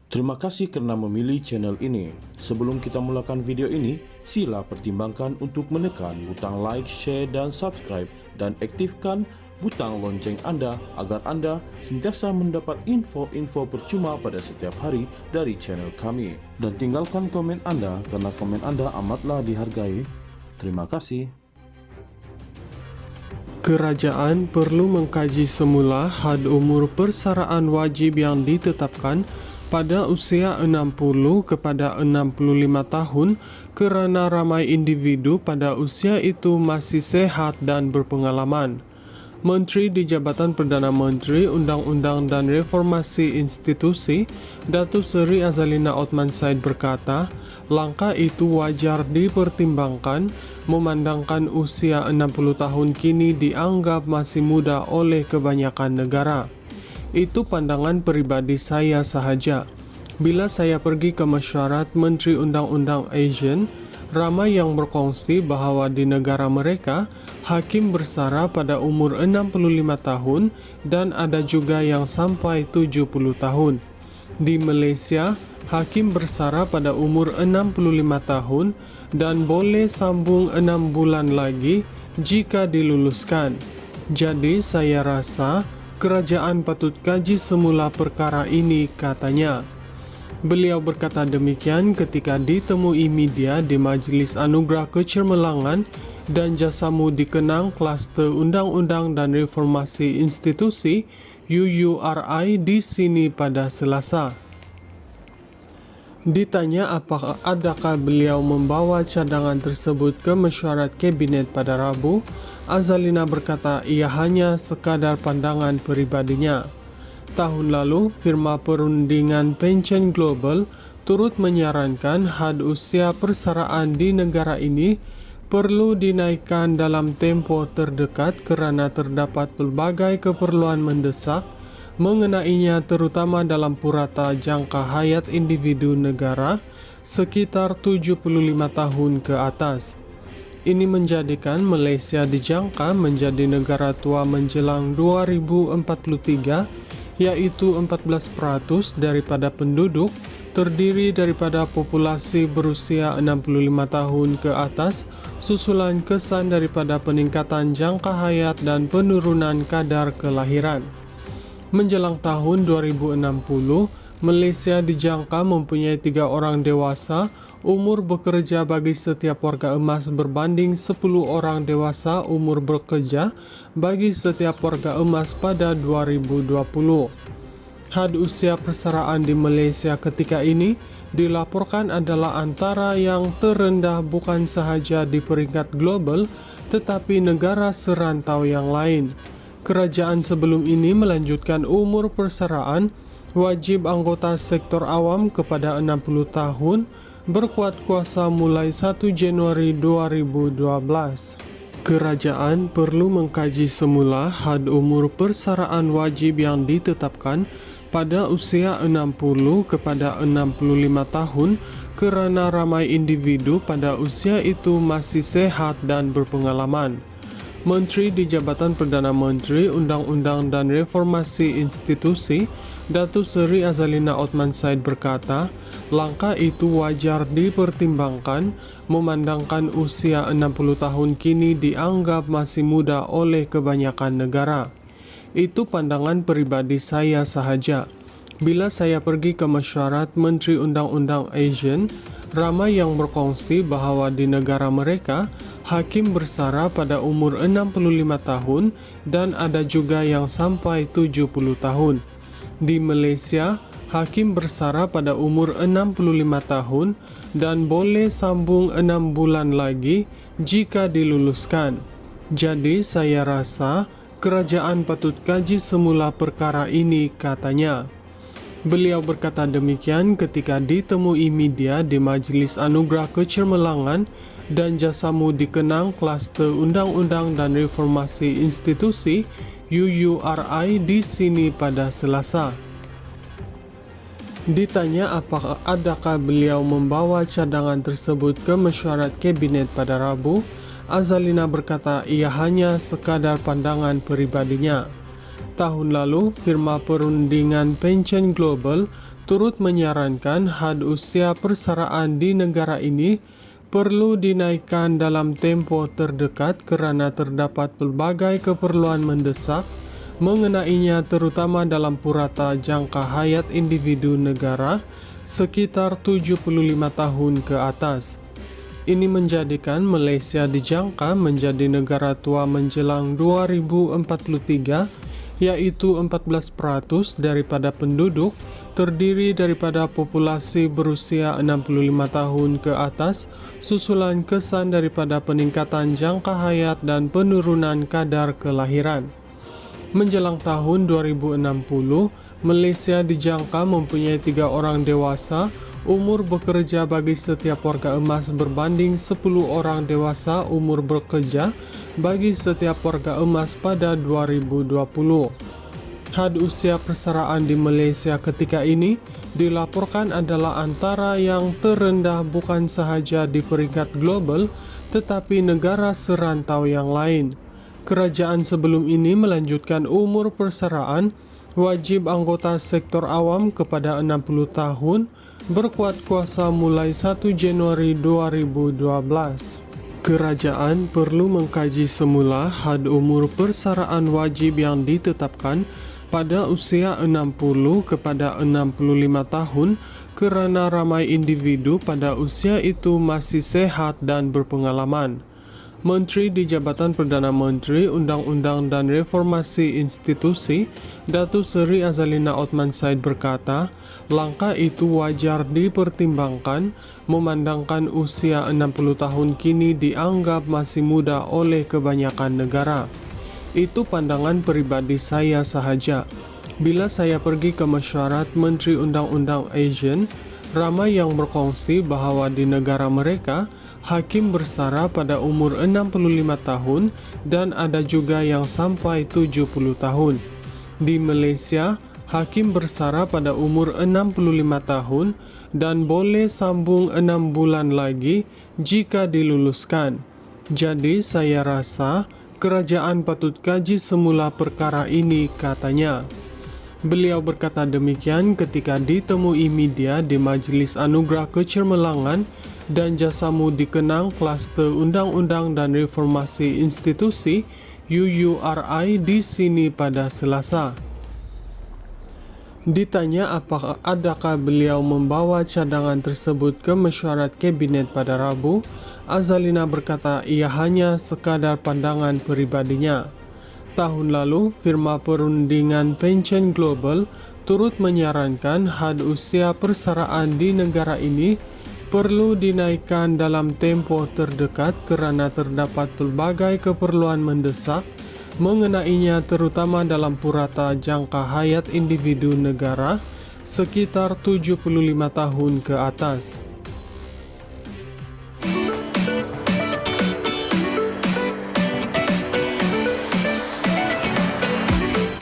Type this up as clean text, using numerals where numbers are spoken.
Terima kasih karena memilih channel ini. Sebelum kita mulakan video ini, sila pertimbangkan untuk menekan butang like, share, dan subscribe, dan aktifkan butang lonceng Anda agar Anda sentiasa mendapat info-info percuma pada setiap hari dari channel kami. Dan tinggalkan komen Anda karena komen Anda amatlah dihargai. Terima kasih. Kerajaan perlu mengkaji semula had umur persaraan wajib yang ditetapkan pada usia 60 kepada 65 tahun kerana ramai individu pada usia itu masih sehat dan berpengalaman. Menteri di Jabatan Perdana Menteri Undang-Undang dan Reformasi Institusi, Datuk Seri Azalina Othman Said berkata, langkah itu wajar dipertimbangkan memandangkan usia 60 tahun kini dianggap masih muda oleh kebanyakan negara. Itu pandangan peribadi saya sahaja. Bila saya pergi ke mesyuarat Menteri Undang-Undang Asian, ramai yang berkongsi bahawa di negara mereka, hakim bersara pada umur 65 tahun dan ada juga yang sampai 70 tahun. Di Malaysia, hakim bersara pada umur 65 tahun dan boleh sambung 6 bulan lagi jika diluluskan. Jadi saya rasa kerajaan patut kaji semula perkara ini, katanya. Beliau berkata demikian ketika ditemui media di Majlis Anugerah Kecermelangan dan Jasamu Dikenang Kluster Undang-Undang dan Reformasi Institusi UURI di sini pada Selasa. Ditanya adakah beliau membawa cadangan tersebut ke mesyuarat kabinet pada Rabu, Azalina berkata ia hanya sekadar pandangan peribadinya. Tahun lalu, firma perundingan Pension Global turut menyarankan had usia persaraan di negara ini perlu dinaikkan dalam tempoh terdekat kerana terdapat pelbagai keperluan mendesak mengenainya, terutama dalam purata jangka hayat individu negara sekitar 75 tahun ke atas. Ini menjadikan Malaysia dijangka menjadi negara tua menjelang 2043, yaitu 14% daripada penduduk terdiri daripada populasi berusia 65 tahun ke atas, susulan kesan daripada peningkatan jangka hayat dan penurunan kadar kelahiran. Menjelang tahun 2060, Malaysia dijangka mempunyai 3 orang dewasa umur bekerja bagi setiap warga emas berbanding 10 orang dewasa umur bekerja bagi setiap warga emas pada 2020. Had usia persaraan di Malaysia ketika ini dilaporkan adalah antara yang terendah bukan sahaja di peringkat global tetapi negara serantau yang lain. Kerajaan sebelum ini melanjutkan umur persaraan wajib anggota sektor awam kepada 60 tahun berkuat kuasa mulai 1 Januari 2012. Kerajaan perlu mengkaji semula had umur persaraan wajib yang ditetapkan pada usia 60 kepada 65 tahun kerana ramai individu pada usia itu masih sehat dan berpengalaman. Menteri di Jabatan Perdana Menteri Undang-Undang dan Reformasi Institusi, Datuk Seri Azalina Othman Said berkata, langkah itu wajar dipertimbangkan memandangkan usia 60 tahun kini dianggap masih muda oleh kebanyakan negara. Itu pandangan peribadi saya sahaja. Bila saya pergi ke mesyuarat Menteri Undang-Undang Asian, ramai yang berkongsi bahawa di negara mereka, hakim bersara pada umur 65 tahun dan ada juga yang sampai 70 tahun. Di Malaysia, hakim bersara pada umur 65 tahun dan boleh sambung 6 bulan lagi jika diluluskan. Jadi saya rasa kerajaan patut kaji semula perkara ini, katanya. Beliau berkata demikian ketika ditemui media di Majlis Anugerah Kecermelangan dan Jasamu Dikenang Kluster Undang-Undang dan Reformasi Institusi UURI di sini pada Selasa. Ditanya adakah beliau membawa cadangan tersebut ke mesyuarat kabinet pada Rabu, Azalina berkata ia hanya sekadar pandangan peribadinya. Tahun lalu, firma perundingan Pension Global turut menyarankan had usia persaraan di negara ini perlu dinaikkan dalam tempo terdekat karena terdapat pelbagai keperluan mendesak mengenainya, terutama dalam purata jangka hayat individu negara sekitar 75 tahun ke atas. Ini menjadikan Malaysia dijangka menjadi negara tua menjelang 2043, yaitu 14% daripada penduduk terdiri daripada populasi berusia 65 tahun ke atas, susulan kesan daripada peningkatan jangka hayat dan penurunan kadar kelahiran. Menjelang tahun 2060, Malaysia dijangka mempunyai 3 orang dewasa umur bekerja bagi setiap warga emas berbanding 10 orang dewasa umur bekerja bagi setiap warga emas pada 2020. Had usia persaraan di Malaysia ketika ini dilaporkan adalah antara yang terendah bukan sahaja di peringkat global tetapi negara serantau yang lain. Kerajaan sebelum ini melanjutkan umur persaraan wajib anggota sektor awam kepada 60 tahun berkuat kuasa mulai 1 Januari 2012. Kerajaan perlu mengkaji semula had umur persaraan wajib yang ditetapkan pada usia 60 kepada 65 tahun kerana ramai individu pada usia itu masih sehat dan berpengalaman. Menteri di Jabatan Perdana Menteri, Undang-Undang dan Reformasi Institusi, Datuk Seri Azalina Othman Said berkata, langkah itu wajar dipertimbangkan memandangkan usia 60 tahun kini dianggap masih muda oleh kebanyakan negara. Itu pandangan peribadi saya sahaja. Bila saya pergi ke mesyuarat Menteri Undang-Undang Asian, ramai yang berkongsi bahawa di negara mereka, hakim bersara pada umur 65 tahun dan ada juga yang sampai 70 tahun. Di Malaysia, hakim bersara pada umur 65 tahun dan boleh sambung 6 bulan lagi jika diluluskan. Jadi saya rasa kerajaan patut kaji semula perkara ini, katanya. Beliau berkata demikian ketika ditemui media di Majlis Anugerah Kecermelangan dan Jasamu Dikenang Kluster Undang-Undang dan Reformasi Institusi UURI di sini pada Selasa. Ditanya adakah beliau membawa cadangan tersebut ke mesyuarat kabinet pada Rabu, Azalina berkata ia hanya sekadar pandangan peribadinya. Tahun lalu, firma perundingan pencen global turut menyarankan had usia persaraan di negara ini perlu dinaikkan dalam tempo terdekat kerana terdapat pelbagai keperluan mendesak mengenainya, terutama dalam purata jangka hayat individu negara sekitar 75 tahun ke atas.